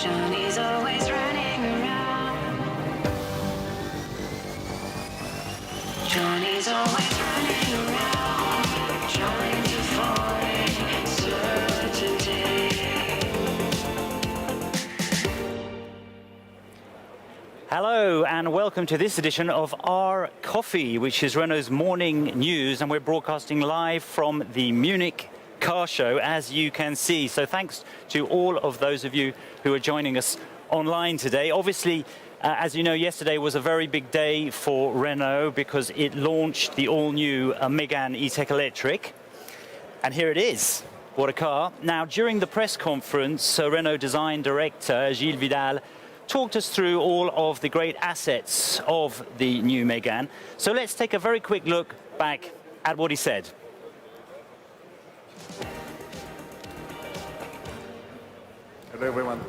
Johnny's always running around. Johnny's always running around, trying to find certainty. Hello and welcome to this edition of Our Coffee, which is Renault's morning news, and we're broadcasting live from the Munich car show, as you can see. So thanks to all of those of you who are joining us online today. Obviously, as you know, yesterday was a very big day for Renault because it launched the all-new Megane E-Tech Electric. And here it is. What a car. Now, during the press conference, Renault design director Gilles Vidal talked us through all of the great assets of the new Megane. So let's take a very quick look back at what he said. Hello everyone.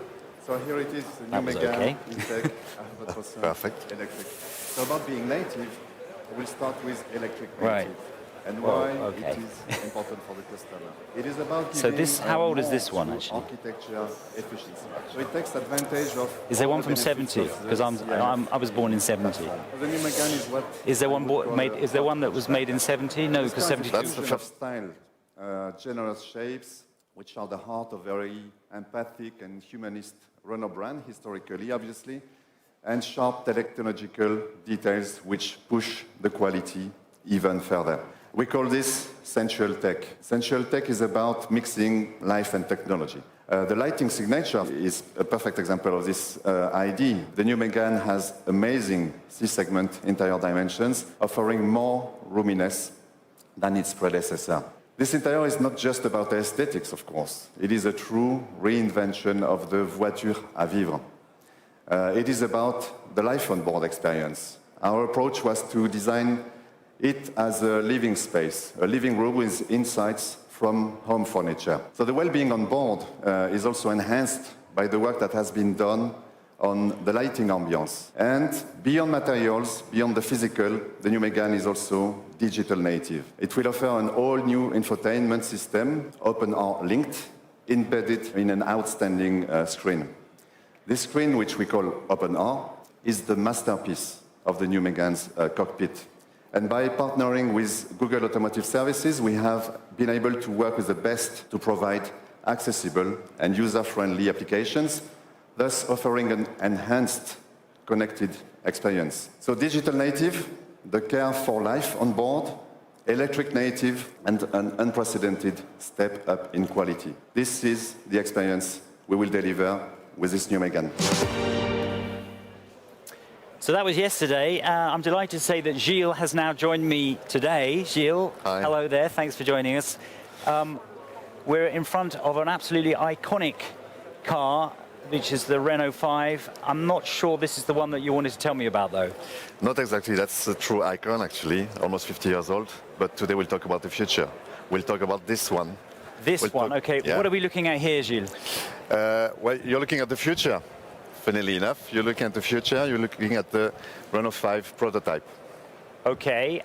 So here it is, the new Megane E-Tech 100% Perfect. electric. So about being native, we'll start with electric native. Right. And why it is important for the customer. It is about So this, how old is this one more actually? architecture efficiency. So it takes advantage of. Is there all one the from benefits 70? of Because the I was born in 70. So the new Megane is what? Is there one made? Is there one that was made in 70? No, because 72. That's the first style, generous shapes, which are the heart of very empathic and humanist Renault brand, historically, obviously, and sharp technological details which push the quality even further. We call this sensual tech. Sensual tech is about mixing life and technology. The lighting signature is a perfect example of this idea. The new Megane has amazing C-segment interior dimensions, offering more roominess than its predecessor. This interior is not just about aesthetics, of course. It is a true reinvention of the voiture à vivre. It is about the life on board experience. Our approach was to design it as a living space, a living room with insights from home furniture. So the well-being on board is also enhanced by the work that has been done on the lighting ambience. And beyond materials, beyond the physical, the new Megane is also digital native. It will offer an all-new infotainment system, OpenR linked, embedded in an outstanding screen. This screen, which we call OpenR, is the masterpiece of the new Megane's cockpit. And by partnering with Google Automotive Services, we have been able to work with the best to provide accessible and user-friendly applications, thus offering an enhanced connected experience. So digital native, the care for life on board, electric native, and an unprecedented step up in quality. This is the experience we will deliver with this new Megane. So that was yesterday. I'm delighted to say that Gilles has now joined me today. Gilles, hi. Hello there. Thanks for joining us. We're in front of an absolutely iconic car, which is the Renault 5. I'm not sure this is the one that you wanted to tell me about, though. Not exactly. That's a true icon, actually, almost 50 years old. But today we'll talk about the future. We'll talk about this one. This one, okay. Yeah. What are we looking at here, Gilles? Well, you're looking at the future, funnily enough. You're looking at the future. You're looking at the Renault 5 prototype. Okay.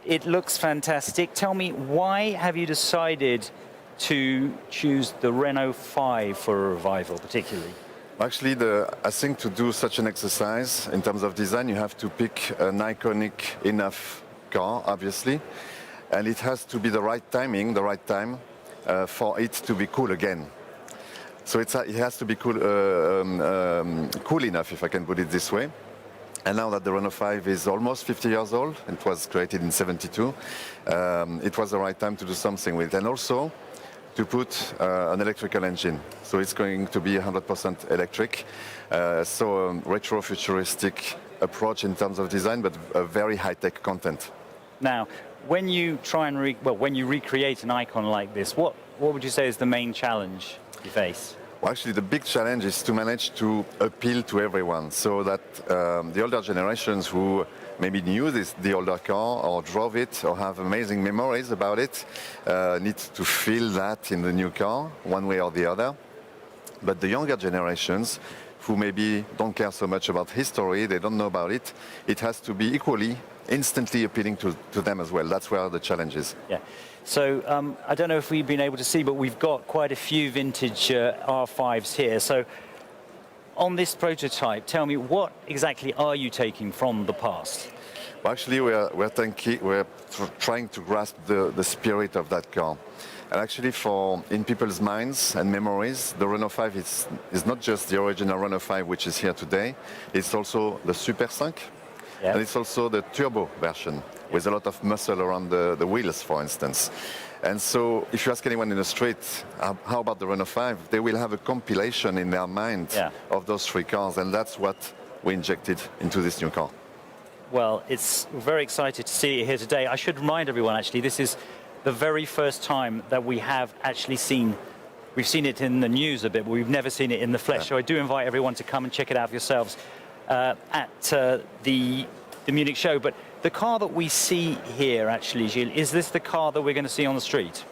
It looks fantastic. Tell me, why have you decided to choose the Renault 5 for a revival, particularly? Actually, I think to do such an exercise in terms of design, you have to pick an iconic enough car, obviously. And it has to be the right timing, the right time for it to be cool again. So it has to be cool, cool enough, if I can put it this way. And now that the Renault 5 is almost 50 years old, and it was created in 72, it was the right time to do something with it. And also to put an electrical engine. So it's going to be 100% electric. So a retro-futuristic approach in terms of design, but a very high-tech content. Now, when you try and when you recreate an icon like this, what would you say is the main challenge you face? Well, actually, the big challenge is to manage to appeal to everyone, so that the older generations who maybe knew the older car or drove it or have amazing memories about it need to feel that in the new car, one way or the other. But the younger generations who maybe don't care so much about history, they don't know about it, it has to be equally instantly appealing to them as well. That's where the challenge is. Yeah. So I don't know if we've been able to see, but we've got quite a few vintage R5s here. So on this prototype, tell me, what exactly are you taking from the past? Well, actually, we're trying to grasp the spirit of that car. And actually, in people's minds and memories, the Renault 5 is not just the original Renault 5, which is here today. It's also the Super 5, Yeah. and it's also the turbo version, with a lot of muscle around the wheels, for instance. And so, if you ask anyone in the street, how about the Renault 5, they will have a compilation in their mind of those three cars, and that's what we injected into this new car. Well, we're very excited to see it here today. I should remind everyone, actually, this is the very first time that we have actually we've seen it in the news a bit, but we've never seen it in the flesh. So I do invite everyone to come and check it out for yourselves at the Munich show. But the car that we see here, actually, Gilles, is this the car that we're going to see on the street?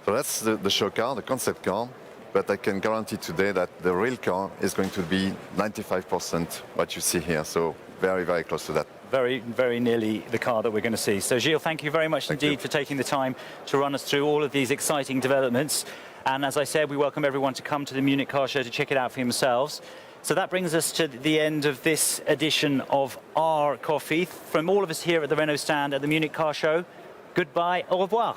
So that's the show car, the concept car. But I can guarantee today that the real car is going to be 95% what you see here. So very, very close to that. Very, very nearly the car that we're going to see. So, Gilles, thank you very much indeed for taking the time to run us through all of these exciting developments. And as I said, we welcome everyone to come to the Munich Car Show to check it out for themselves. So that brings us to the end of this edition of Our Coffee. From all of us here at the Renault stand at the Munich Car Show, goodbye, au revoir.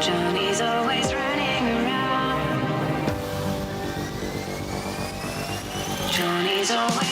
Johnny's always running around. Johnny's always